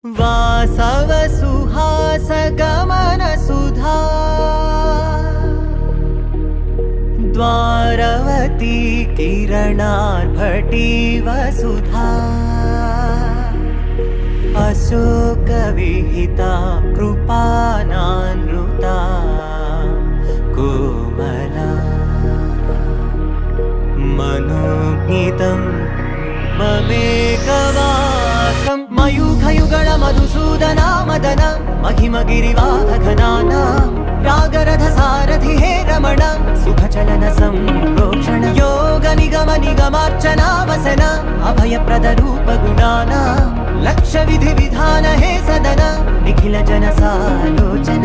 वासव सुहास गमन सुधा द्वारवती किरणार्भटी वसुधा अशोक विहिता कृपानानृता कोमला मनोज्ञितं ममेकवाकं मयूखयुगल मधुसूदना मदन महिमगिरिवाहघनाना रागरथ सारथि हे रमण सुखचलन सम्प्रोक्षण योग निगम निगमार्चना वसन अभयप्रद रूप गुणाना लक्ष्य विधि विधान हे सदन निखिल जन सालोचन